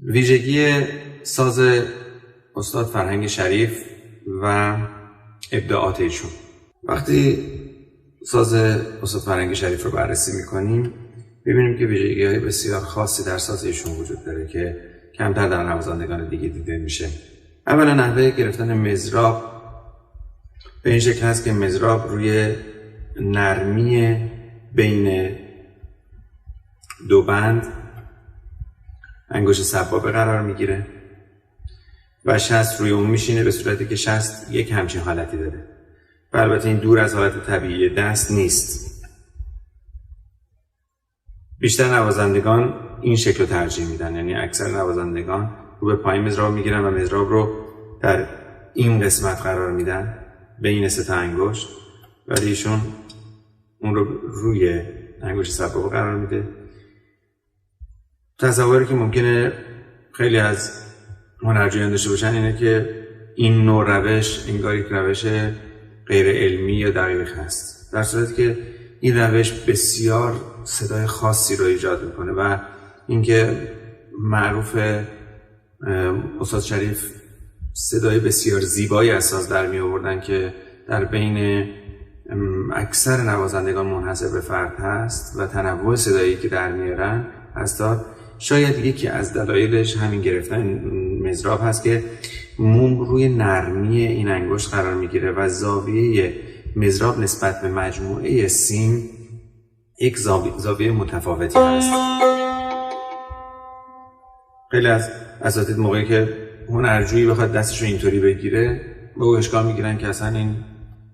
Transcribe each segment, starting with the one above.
ویژگی ساز استاد فرهنگ شریف و ابداعات ایشون. وقتی ساز استاد فرهنگ شریف رو بررسی میکنیم ببینیم که ویژگی‌های بسیار خاصی در ساز ایشون وجود داره که کمتر در نوازندگان دیگه دیده میشه. اولا نحوه گرفتن مضراب به این شکل هست که مضراب روی نرمی بین دو بند انگشت سبابه قرار میگیره و شست روی اون میشینه به صورتی که شست یک همچین حالتی داره و البته این دور از حالت طبیعی دست نیست. بیشتر نوازندگان این شکل رو ترجیح میدن، یعنی اکثر نوازندگان رو به پایین مضراب میگیرن و مضراب رو در این قسمت قرار میدن بین سه تا انگشت، ولی ایشون اون رو روی انگشت سبابه قرار میده. تصوری که ممکنه خیلی از هنرجویان داشته باشن اینه که این نوع روش انگار یک روش غیر علمی یا دقیق هست، در صورتی که این روش بسیار صدای خاصی رو ایجاد میکنه و اینکه معروف استاد شریف صدای بسیار زیبایی از ساز در می آوردن که در بین اکثر نوازندگان منحصر به فرد هست و تنوع صدایی که در میارن هست. شاید یکی از دلایلش همین گرفتن مضراب هست که موم روی نرمی این انگشت قرار میگیره و زاویه مضراب نسبت به مجموعه سیم یک زاویه متفاوتی هست. خیلی از اساتید موقعی که هنرجویی بخواد دستشو اینطوری بگیره به او اشکال میگیرن که اصلا این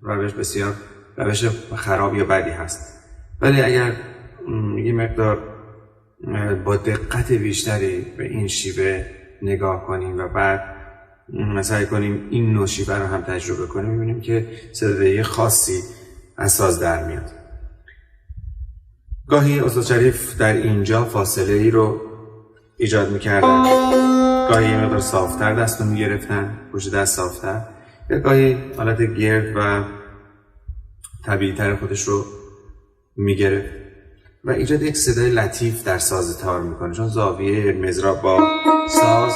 روش بسیار روش خراب یا بدی هست، ولی اگر یه مقدار با دقت بیشتری به این شیوه نگاه کنیم و بعد سعی کنیم این نوع شیوه رو هم تجربه کنیم می‌بینیم که صدای خاصی از ساز در میاد. گاهی استاد شریف در اینجا فاصله ای رو ایجاد می‌کردن، گاهی یه مقدار صافتر دست رو می‌گرفتن، پشت دست صافتر، یا گاهی حالت گرد و طبیعی‌تر خودش رو می‌گرفت و ایجاد یک صدای لطیف در ساز تار میکنه، چون زاویه مضراب با ساز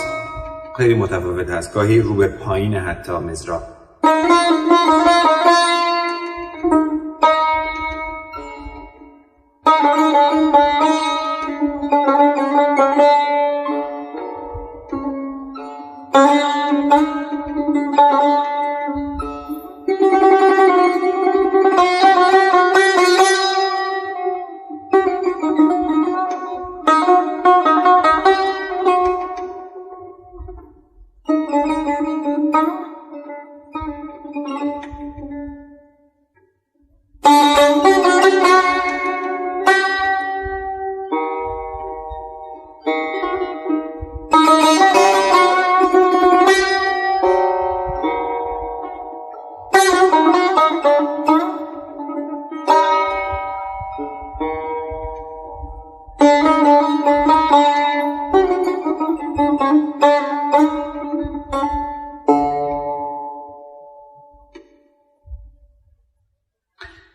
خیلی متفاوت هست، گاهی رو به پایین حتی مضراب.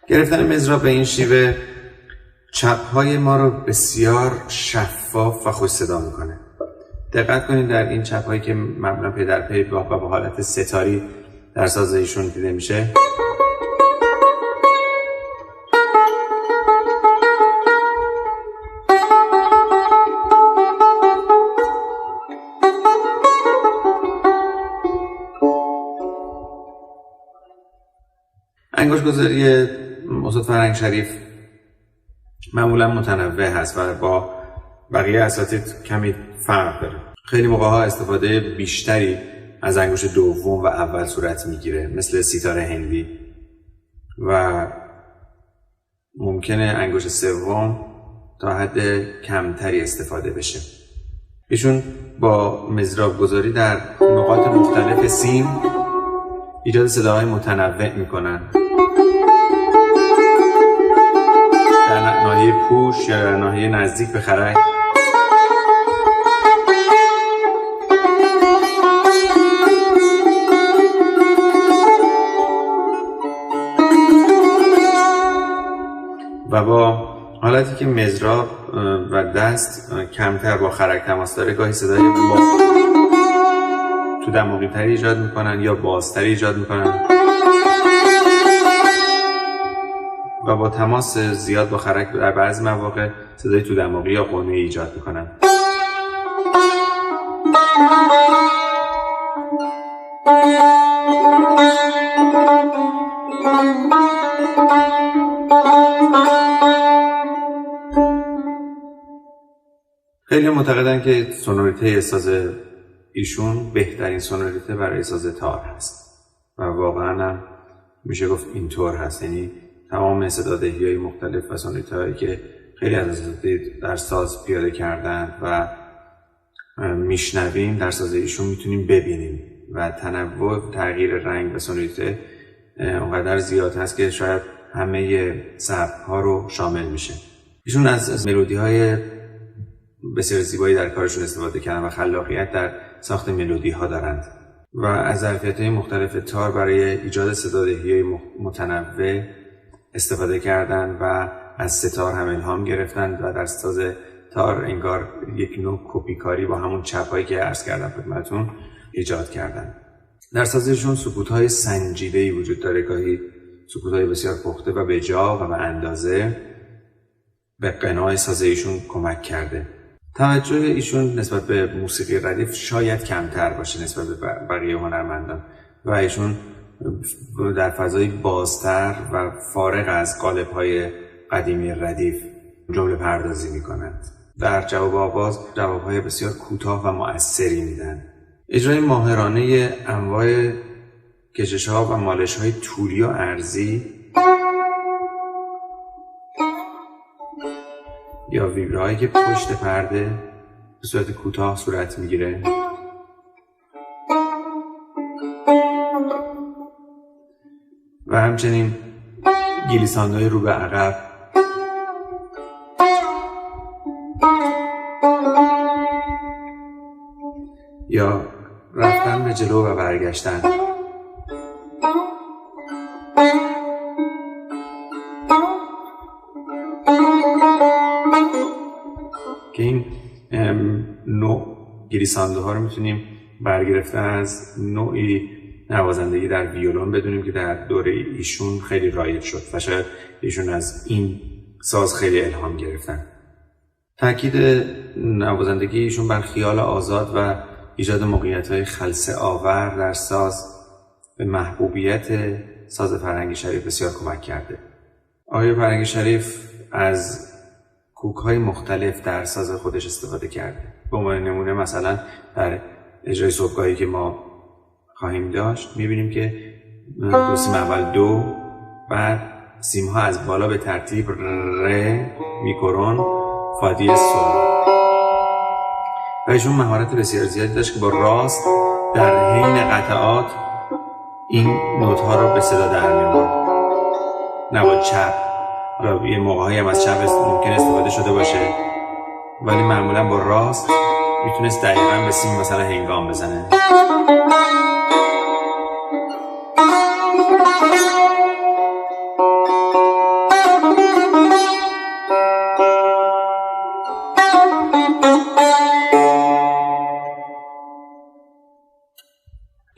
گرفتن مضراب به این شیوه چپ‌های ما رو بسیار شفاف و خوش صدا میکنه. دقت کنید در این چپ‌هایی که معمولا پی در پی و با حالت ستاری در ساز ایشون دیده میشه، انگشت گذاری استاد فرهنگ شریف معمولا متنوع هست و با بقیه اساتید کمی فرق داره. خیلی موقع‌ها استفاده بیشتری از انگشت دوم و اول صورت میگیره، مثل سیتار هندی، و ممکنه انگشت سوم تا حد کمتری استفاده بشه. ایشون با مضراب گذاری در نقاط مختلف سیم ایجاد صداهای متنوع میکنن، در ناحیه پوش یا در ناحیه نزدیک به خرک. و با حالتی که مضراب و دست کمتر با خرک تماس داره گاهی صدای تو دماغی تری ایجاد میکنن یا بازتری ایجاد میکنن و با تماس زیاد با خرک در بعضی مواقع صدای تو دماغی یا قونه‌ای ایجاد میکنن. خیلی معتقدن که سونوریته ساز ایشون بهترین سونوریته برای ساز تار هست و واقعا هم میشه گفت اینطور هست. یعنی تمام صدادهی‌های مختلف و سونوریته‌هایی که خیلی از اساتید در ساز پیاده کردن و میشنویم در ساز ایشون میتونیم ببینیم و تنوع تغییر رنگ و سونوریته اونقدر زیاد هست که شاید همه سبک‌ها رو شامل میشه. ایشون از ملودی‌های بسیار زیبایی در کارشون استفاده کردن و خلاقیت در ساخت ملودی‌ها دارند و از ظرفیت‌های مختلف تار برای ایجاد صدادهی‌های متنوع استفاده کردن و از ستار هم الهام گرفتن و در ساز تار انگار یک نوع کپیکاری با همون چپ‌هایی که عرض کردم خدمتتون ایجاد کردن. در سازشون سکوت‌های سنجیده‌ای وجود داره، گاهی سکوت‌های بسیار پخته و به جا و به اندازه به قناع ساز ایشون کمک کرده. توجه ایشون نسبت به موسیقی ردیف شاید کمتر باشه نسبت به بقیه هنرمندان و ایشون در فضای بازتر و فارغ از قالب‌های قدیمی ردیف جمله پردازی می‌کنند. در جواب آواز جواب‌های بسیار کوتاه و مؤثری میدن. اجرای ماهرانه انواع کشش‌ها و مالش‌های طولی و عرضی یا ویبرهایی که پشت پرده به صورت کوتاه صورت میگیره و همچنین گلیساندهای رو به عقب یا رفتن به جلو و برگشتن. که این نوع گلیساندو ها رو میتونیم برگرفته از نوعی نوازندگی در ویولون بدونیم که در دوره ایشون خیلی رایج شد و شاید ایشون از این ساز خیلی الهام گرفتن. تاکید نوازندگی ایشون بر خیال آزاد و ایجاد موقعیت‌های خلسه آور در ساز به محبوبیت ساز فرهنگ شریف بسیار کمک کرده. آقای فرهنگ شریف از کوک‌های مختلف در ساز خودش استفاده کرده. به عنوان نمونه مثلا در اجرای صبحگاهی که ما خواهیم داشت می‌بینیم که دو سیم اول دو، بعد سیم‌ها از بالا به ترتیب ر، میکرون، فا دیز، سل. و ایشون مهارت بسیار زیادی داشت که با راست در حین قطعات این نوت‌ها رو به صدا در می‌آورد. نه با چپ. حالا یه موقع‌هایی هم از چپ ممکن استفاده شده باشه ولی معمولا با راست میتونست دقیقاً به سیم مثلا هنگام بزنه.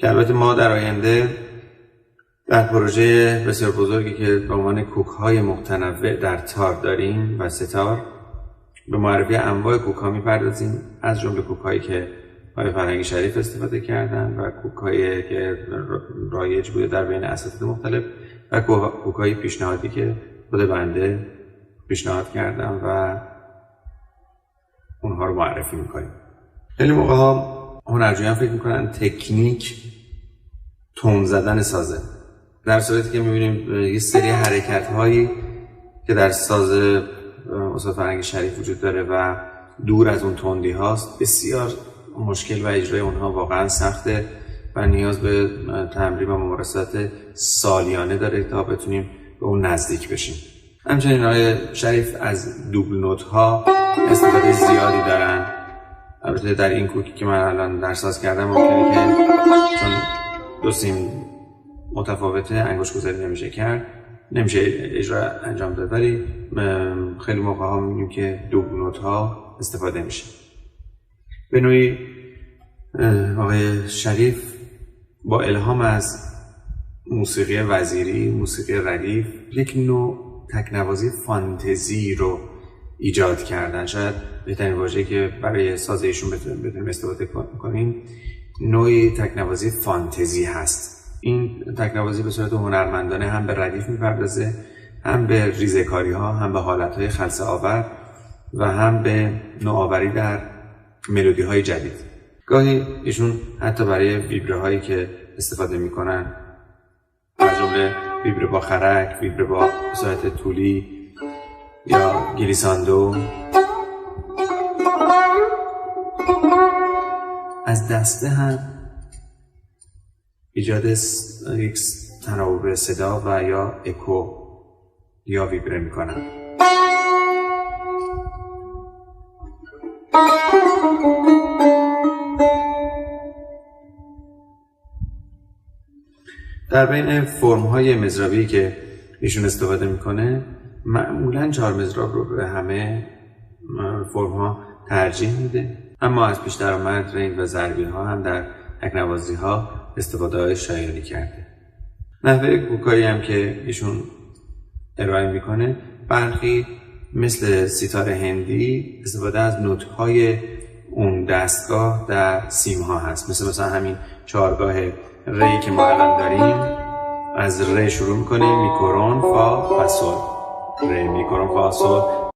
که البته ما در آینده در پروژه بسیار بزرگی که به عنوان کوک‌های متنوع در تار داریم و ستار به معرفی انواع کوک‌ها می‌پردازیم، از جمله کوک‌هایی که آقای فرهنگ شریف استفاده کردن و کوک‌هایی که رایج بوده در بین اساتید مختلف و کوک‌های پیشنهادی که خود بنده پیشنهاد کردم و اونها رو معرفی می‌کنیم. خیلی موقع‌ها هنرجویان فکر می‌کنن تکنیک تون زدن سازه، در صورتی که می‌بینیم یه سری حرکت‌هایی که در ساز استاد فرهنگ شریف وجود داره و دور از اون تندی هاست بسیار مشکل و اجرای اونها واقعا سخته و نیاز به تمرین و ممارسات سالیانه داره تا بتونیم به اون نزدیک بشیم. همچنین آقای شریف از دوبل نوت ها استفاده زیادی دارن. البته در این کوکی که من الان در ساز کردم ممکنه که چون دو سیم متفاوته انگشت گذاری نمیشه کرد نمیشه اجرا انجام داد، ولی خیلی موقع ها میبینیم که دوبل نوت ها استفاده میشه. به نوعی آقای شریف با الهام از موسیقی وزیری، موسیقی ردیف، یک نوع تکنوازی فانتزی رو ایجاد کردن. شاید بهترین واژه‌ای که برای ساز ایشون بتونیم استفاده کنیم نوعی تکنوازی فانتزی هست. این تکنوازی به صورت هنرمندانه هم به ردیف میپردازه، هم به ریزه‌کاری ها، هم به حالتهای خلسه آور و هم به نوآوری در ملودی های جدید. گاهی ایشون حتی برای ویبره هایی که استفاده میکنن، از جمله ویبره با خرک، ویبره با صورت طولی یا گلیساندو، از دسته هم ایجاد یک تناوب صدا و یا اکو یا ویبره میکنن. در بین فرم‌های مضربی که ایشون استفاده میکنه معمولاً 4 مضرب رو به همه فرم‌ها ترجیح میده، اما از پیش درآمد رنگ و ضربی ها هم در تکنوازی ها استفاده های شایانی کرده. نحوه گوکاری هم که ایشون ارائه میکنه برخی مثل سیتار هندی استفاده از نوت های اون دستگاه در سیم ها هست، مثلا همین چهارگاه ری که ما الان داریم. از ری شروع میکنیم، میکرون، فا و سول، ری، میکرون، فا، سول،